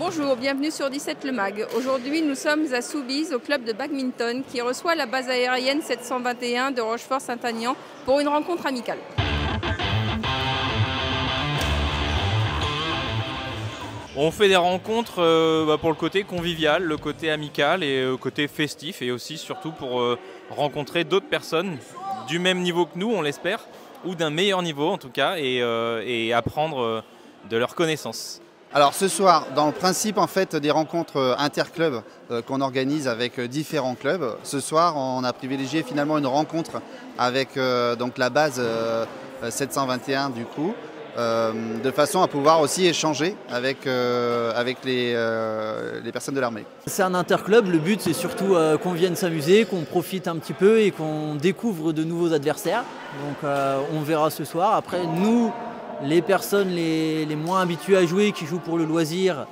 Bonjour, bienvenue sur 17 Le Mag. Aujourd'hui, nous sommes à Soubise, au club de badminton, qui reçoit la base aérienne 721 de Rochefort-Saint-Aignan pour une rencontre amicale. On fait des rencontres pour le côté convivial, le côté amical et le côté festif, et aussi surtout pour rencontrer d'autres personnes du même niveau que nous, on l'espère, ou d'un meilleur niveau en tout cas, et apprendre de leurs connaissances. Alors ce soir, dans le principe en fait des rencontres interclubs qu'on organise avec différents clubs, ce soir on a privilégié finalement une rencontre avec donc la base 721 du coup, de façon à pouvoir aussi échanger avec les personnes de l'armée. C'est un interclub, le but c'est surtout qu'on vienne s'amuser, qu'on profite un petit peu et qu'on découvre de nouveaux adversaires. Donc on verra ce soir. Après nous, les personnes les moins habituées à jouer, qui jouent pour le loisir,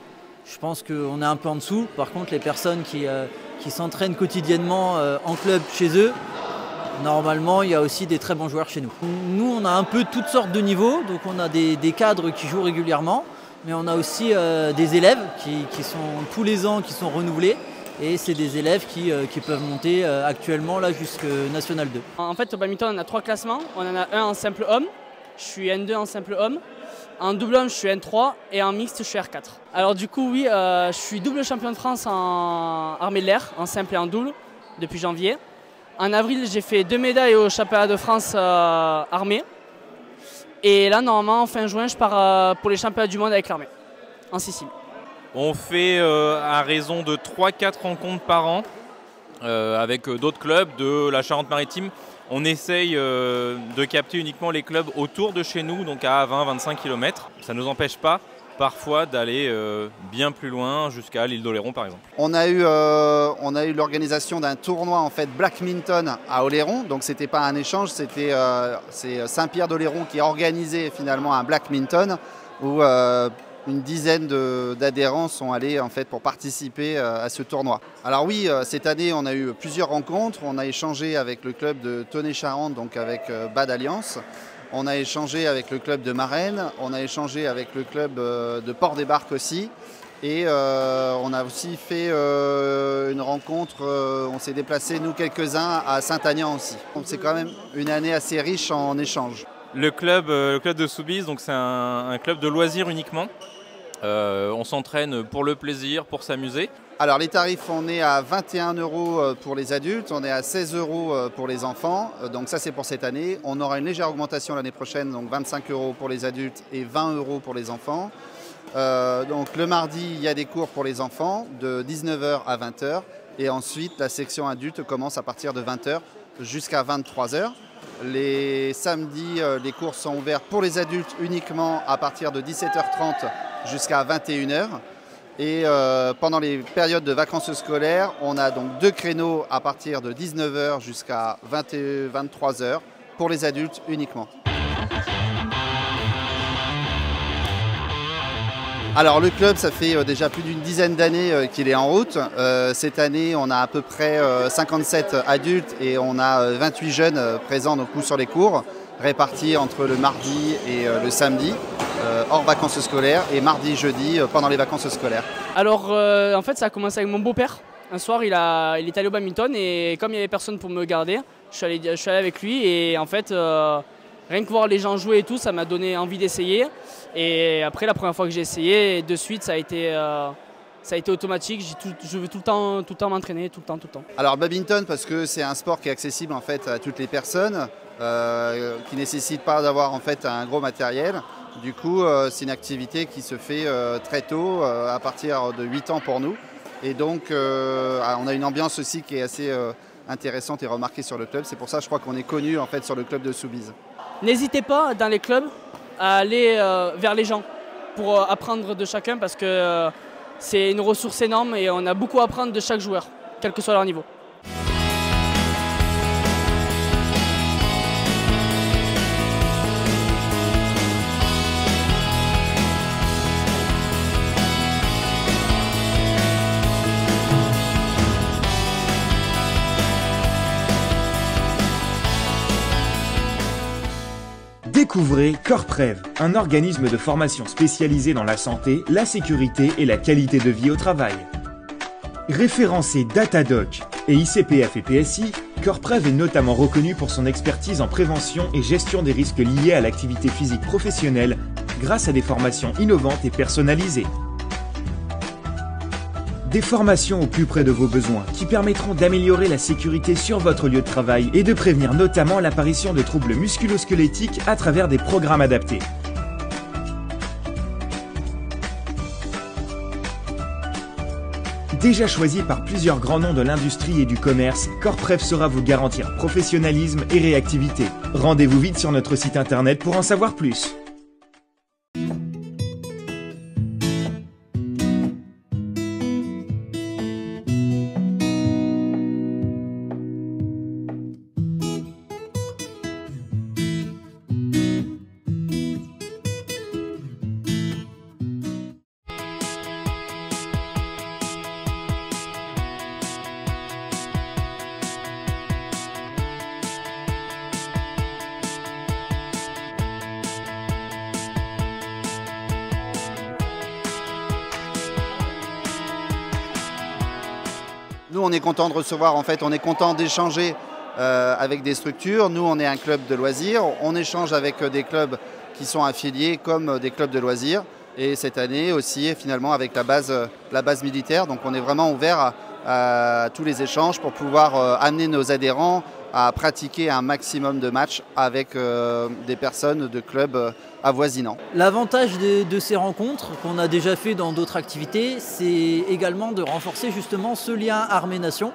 je pense qu'on est un peu en dessous. Par contre, les personnes qui s'entraînent quotidiennement en club chez eux, normalement, il y a aussi des très bons joueurs chez nous. Nous, on a un peu toutes sortes de niveaux. Donc on a des cadres qui jouent régulièrement, mais on a aussi des élèves qui sont tous les ans, qui sont renouvelés. Et c'est des élèves qui peuvent monter actuellement là jusqu'au National 2. En fait, au badminton, on a 3 classements. On en a un en simple homme. Je suis N2 en simple homme, en double homme je suis N3 et en mixte je suis R4. Alors du coup oui, je suis double champion de France en armée de l'air, en simple et en double, depuis janvier. En avril j'ai fait 2 médailles au championnat de France armée. Et là normalement en fin juin je pars pour les championnats du monde avec l'armée, en Sicile. On fait à raison de 3-4 rencontres par an avec d'autres clubs de la Charente-Maritime. On essaye de capter uniquement les clubs autour de chez nous, donc à 20-25 km. Ça ne nous empêche pas parfois d'aller bien plus loin, jusqu'à l'île d'Oléron par exemple. On a eu l'organisation d'un tournoi en fait Blackminton à Oléron, donc c'était pas un échange, c'est Saint-Pierre d'Oléron qui a organisé finalement un Blackminton où une dizaine d'adhérents sont allés en fait pour participer à ce tournoi. Alors oui, cette année on a eu plusieurs rencontres, on a échangé avec le club de Tonnet-Charente, donc avec Bad Alliance, on a échangé avec le club de Marennes, on a échangé avec le club de Port-des-Barques aussi, et on a aussi fait une rencontre, on s'est déplacé nous quelques-uns à Saint-Aignan aussi. Donc c'est quand même une année assez riche en échanges. Le club de Soubise, c'est un club de loisirs uniquement. On s'entraîne pour le plaisir, pour s'amuser. Alors les tarifs, on est à 21 € pour les adultes, on est à 16 € pour les enfants. Donc ça c'est pour cette année. On aura une légère augmentation l'année prochaine, donc 25 € pour les adultes et 20 € pour les enfants. Donc le mardi, il y a des cours pour les enfants de 19 h à 20 h. Et ensuite, la section adulte commence à partir de 20 h jusqu'à 23 h. Les samedis, les cours sont ouverts pour les adultes uniquement à partir de 17 h 30 jusqu'à 21 h. Et pendant les périodes de vacances scolaires, on a donc 2 créneaux à partir de 19 h jusqu'à 23 h pour les adultes uniquement. Alors le club, ça fait déjà plus d'une dizaine d'années qu'il est en route. Cette année, on a à peu près 57 adultes et on a 28 jeunes présents donc, sur les cours, répartis entre le mardi et le samedi, hors vacances scolaires, et mardi, jeudi, pendant les vacances scolaires. Alors en fait, ça a commencé avec mon beau-père. Un soir, il est allé au badminton et comme il n'y avait personne pour me garder, je suis allé avec lui et en fait, rien que voir les gens jouer et tout, ça m'a donné envie d'essayer. Et après, la première fois que j'ai essayé, de suite, ça a été automatique. Je veux tout le temps m'entraîner, tout le temps. Alors le badminton, parce que c'est un sport qui est accessible en fait à toutes les personnes, qui ne nécessite pas d'avoir en fait un gros matériel. Du coup, c'est une activité qui se fait très tôt, à partir de 8 ans pour nous. Et donc, on a une ambiance aussi qui est assez intéressante et remarquée sur le club. C'est pour ça, je crois qu'on est connu en fait sur le club de Soubise. N'hésitez pas dans les clubs à aller vers les gens pour apprendre de chacun parce que c'est une ressource énorme et on a beaucoup à apprendre de chaque joueur, quel que soit leur niveau. Découvrez Corprev, un organisme de formation spécialisé dans la santé, la sécurité et la qualité de vie au travail. Référencé Datadoc et ICPF et PSI, Corprev est notamment reconnu pour son expertise en prévention et gestion des risques liés à l'activité physique professionnelle grâce à des formations innovantes et personnalisées. Des formations au plus près de vos besoins qui permettront d'améliorer la sécurité sur votre lieu de travail et de prévenir notamment l'apparition de troubles musculo-squelettiques à travers des programmes adaptés. Déjà choisi par plusieurs grands noms de l'industrie et du commerce, Corprev saura vous garantir professionnalisme et réactivité. Rendez-vous vite sur notre site internet pour en savoir plus. Nous, on est content de recevoir, en fait, on est content d'échanger avec des structures. Nous, on est un club de loisirs. On échange avec des clubs qui sont affiliés comme des clubs de loisirs. Et cette année aussi, finalement, avec la base militaire. Donc, on est vraiment ouvert à tous les échanges pour pouvoir amener nos adhérents à pratiquer un maximum de matchs avec des personnes de clubs avoisinants. L'avantage de ces rencontres qu'on a déjà fait dans d'autres activités, c'est également de renforcer justement ce lien armée-nation.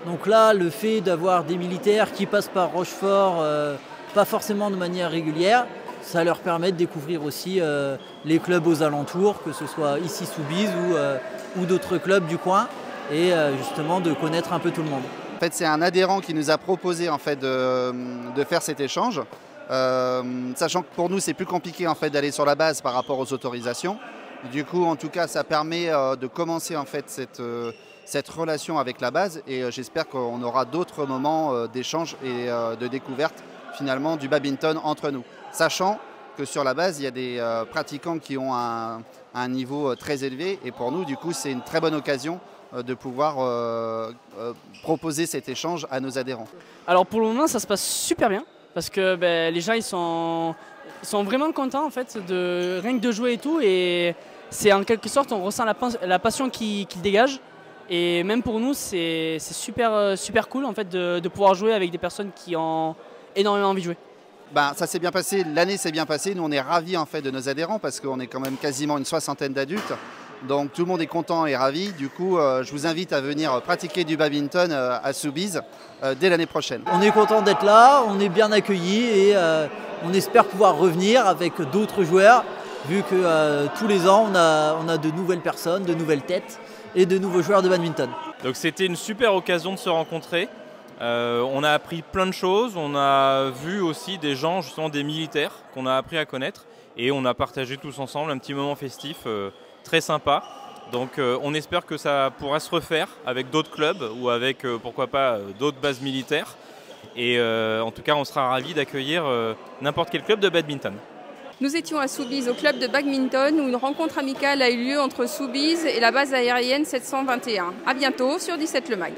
Donc là, le fait d'avoir des militaires qui passent par Rochefort, pas forcément de manière régulière, ça leur permet de découvrir aussi les clubs aux alentours, que ce soit ici Soubise ou d'autres clubs du coin, et justement de connaître un peu tout le monde. En fait, c'est un adhérent qui nous a proposé en fait, de faire cet échange, sachant que pour nous, c'est plus compliqué en fait, d'aller sur la base par rapport aux autorisations. Du coup, en tout cas, ça permet de commencer en fait, cette relation avec la base et j'espère qu'on aura d'autres moments d'échange et de découverte finalement du badminton entre nous. Sachant que sur la base, il y a des pratiquants qui ont un niveau très élevé et pour nous, du coup, c'est une très bonne occasion de pouvoir proposer cet échange à nos adhérents. Alors pour le moment, ça se passe super bien parce que les gens ils sont vraiment contents en fait rien que de jouer et tout, et c'est en quelque sorte on ressent la passion qu'ils dégagent, et même pour nous c'est super cool en fait de pouvoir jouer avec des personnes qui ont énormément envie de jouer. Ça s'est bien passé, l'année s'est bien passée, nous on est ravis en fait de nos adhérents parce qu'on est quand même quasiment une 60aine d'adultes. Donc tout le monde est content et ravi. Du coup, je vous invite à venir pratiquer du badminton à Soubise dès l'année prochaine. On est content d'être là, on est bien accueillis et on espère pouvoir revenir avec d'autres joueurs, vu que tous les ans, on a de nouvelles personnes, de nouvelles têtes et de nouveaux joueurs de badminton. Donc c'était une super occasion de se rencontrer. On a appris plein de choses, on a vu aussi des gens, justement des militaires qu'on a appris à connaître, et on a partagé tous ensemble un petit moment festif très sympa. Donc on espère que ça pourra se refaire avec d'autres clubs ou avec pourquoi pas d'autres bases militaires. Et en tout cas on sera ravis d'accueillir n'importe quel club de badminton. Nous étions à Soubise au club de badminton où une rencontre amicale a eu lieu entre Soubise et la base aérienne 721. A bientôt sur 17 Le Mag.